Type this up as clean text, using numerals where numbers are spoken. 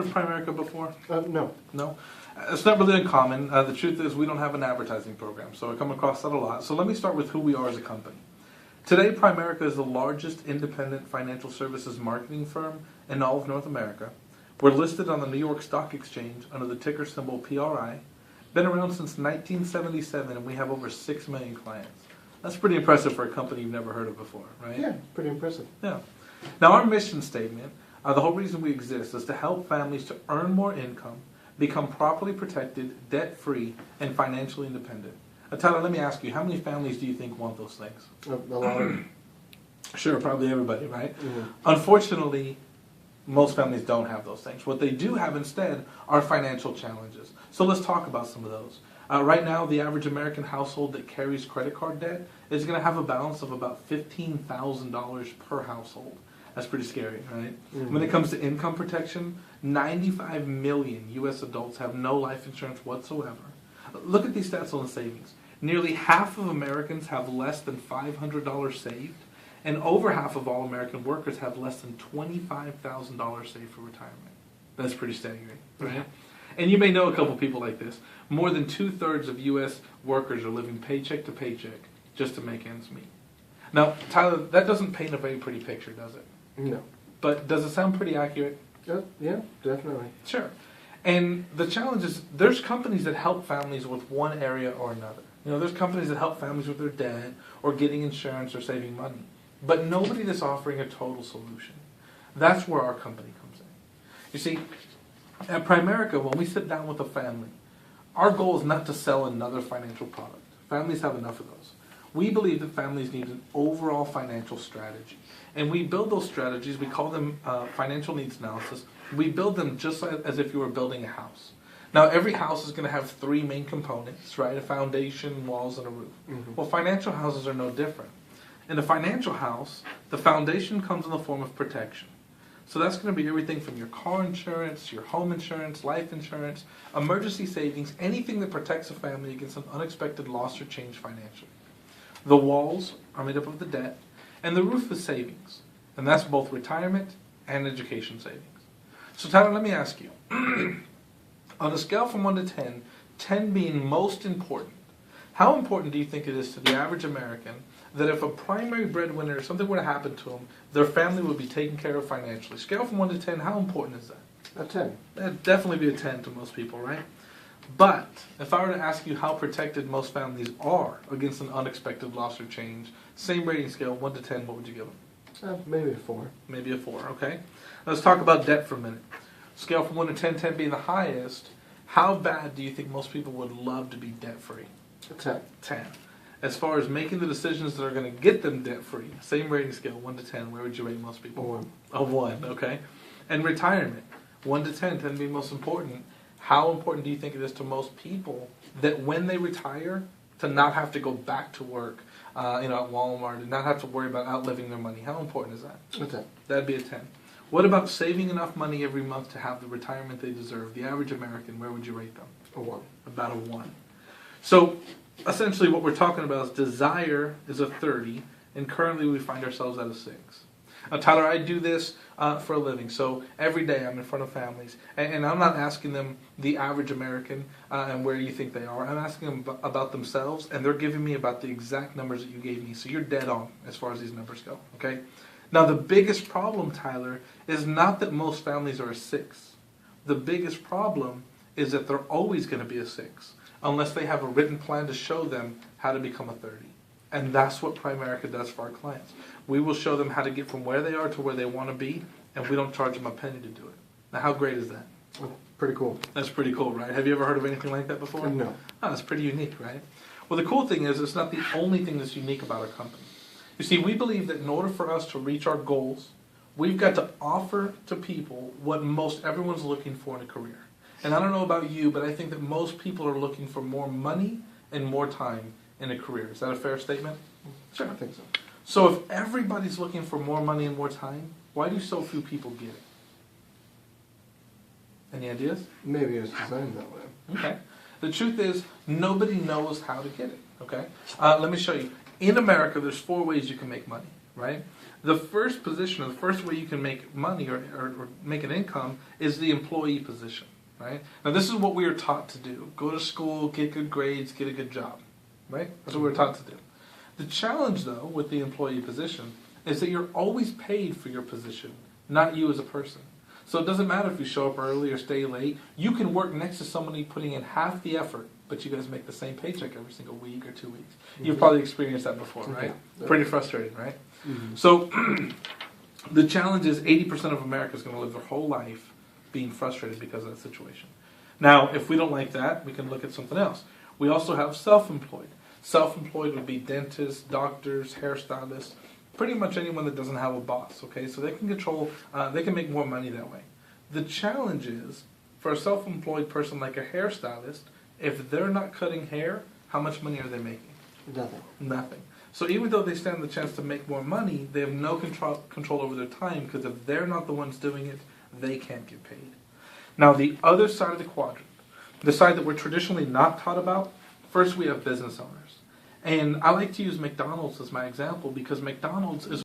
of Primerica before? No. No? It's not really uncommon. The truth is we don't have an advertising program, so I come across that a lot. So let me start with who we are as a company. Today, Primerica is the largest independent financial services marketing firm in all of North America. We're listed on the New York Stock Exchange under the ticker symbol PRI. Been around since 1977, and we have over 6 million clients. That's pretty impressive for a company you've never heard of before, right? Yeah, pretty impressive. Yeah. Now, our mission statement, the whole reason we exist, is to help families to earn more income, become properly protected, debt-free, and financially independent. Tyler, let me ask you, how many families do you think want those things? A lot of Sure, probably everybody, right? Mhm. Unfortunately, most families don't have those things. What they do have instead are financial challenges. So let's talk about some of those. Right now, the average American household that carries credit card debt is going to have a balance of about $15,000 per household. That's pretty scary, right? Mhm. When it comes to income protection, 95 million U.S. adults have no life insurance whatsoever. Look at these stats on the savings. Nearly half of Americans have less than $500 saved, and over half of all American workers have less than $25,000 saved for retirement. That's pretty staggering, right? And you may know a couple people like this. More than 2/3 of U.S. workers are living paycheck to paycheck just to make ends meet. Now, Tyler, that doesn't paint a very pretty picture, does it? No. But does it sound pretty accurate? Yeah, definitely. Sure. And the challenge is there's companies that help families with one area or another. You know, there's companies that help families with their debt or getting insurance or saving money. But nobody that's offering a total solution. That's where our company comes in. You see, at Primerica, when we sit down with a family, our goal is not to sell another financial product. Families have enough of those. We believe that families need an overall financial strategy. And we build those strategies, we call them financial needs analysis. We build them just as if you were building a house. Now, every house is going to have 3 main components, right? A foundation, walls, and a roof. Mhm. Well, financial houses are no different. In a financial house, the foundation comes in the form of protection. So that's going to be everything from your car insurance, your home insurance, life insurance, emergency savings, anything that protects a family against an unexpected loss or change financially. The walls are made up of the debt, and the roof is savings. And that's both retirement and education savings. So Tyler, let me ask you, on a scale from 1 to 10, 10 being most important, how important do you think it is to the average American that if a primary breadwinner, something were to happen to them, their family would be taken care of financially? Scale from 1 to 10, how important is that? A 10. That'd definitely be a 10 to most people, right? But if I were to ask you how protected most families are against an unexpected loss or change, same rating scale, 1 to 10, what would you give them? Maybe a 4. Maybe a 4, okay? Let's talk about debt for a minute. Scale from 1 to 10, 10 being the highest, how bad do you think most people would love to be debt-free? A 10. 10. As far as making the decisions that are going to get them debt-free, same rating scale, 1 to 10, where would you rate most people? 1. A 1, okay? And retirement, 1 to 10, 10 being most important. How important do you think it is to most people that when they retire, to not have to go back to work, at Walmart, and not have to worry about outliving their money? How important is that? A 10. That'd be a 10. What about saving enough money every month to have the retirement they deserve? The average American, where would you rate them? A 1. About a 1. So, essentially what we're talking about is desire is a 30, and currently we find ourselves at a 6. Now, Tyler, I do this for a living, so every day I'm in front of families, and I'm not asking them the average American and where you think they are. I'm asking them about themselves, and they're giving me about the exact numbers that you gave me, so you're dead on as far as these numbers go, okay? Now, the biggest problem, Tyler, is not that most families are a 6. The biggest problem is that they're always going to be a 6, unless they have a written plan to show them how to become a 30. And that's what Primerica does for our clients. We will show them how to get from where they are to where they want to be, and we don't charge them a penny to do it. Now, how great is that? Pretty cool. That's pretty cool, right? Have you ever heard of anything like that before? No. Oh, that's pretty unique, right? Well, the cool thing is it's not the only thing that's unique about our company. You see, we believe that in order for us to reach our goals, we've got to offer to people what most everyone's looking for in a career. And I don't know about you, but I think that most people are looking for more money and more time in a career. Is that a fair statement? Sure. I think so. So if everybody's looking for more money and more time, why do so few people get it? Any ideas? Maybe it's designed that way. Okay. The truth is, nobody knows how to get it. Okay. Let me show you. In America, there's 4 ways you can make money. right? The first position, or the first way you can make money or make an income is the employee position, right? Now, this is what we are taught to do. Go to school, get good grades, get a good job, right? That's what we're taught to do. The challenge, though, with the employee position is that you're always paid for your position, not you as a person. So it doesn't matter if you show up early or stay late. You can work next to somebody putting in half the effort, but you guys make the same paycheck every single week or 2 weeks. You've probably experienced that before, right? Yeah. Pretty frustrating, right? Mm-hmm. So the challenge is 80% of America is going to live their whole life being frustrated because of that situation. Now, if we don't like that, we can look at something else. We also have self-employed. Self-employed would be dentists, doctors, hairstylists, pretty much anyone that doesn't have a boss, okay? So they can control, they can make more money that way. The challenge is, for a self-employed person like a hairstylist, if they're not cutting hair, how much money are they making? Nothing. Nothing. So even though they stand the chance to make more money, they have no control over their time, because if they're not the ones doing it, they can't get paid. Now, the other side of the quadrant, the side that we're traditionally not taught about, first we have business owners. And I like to use McDonald's as my example, because McDonald's is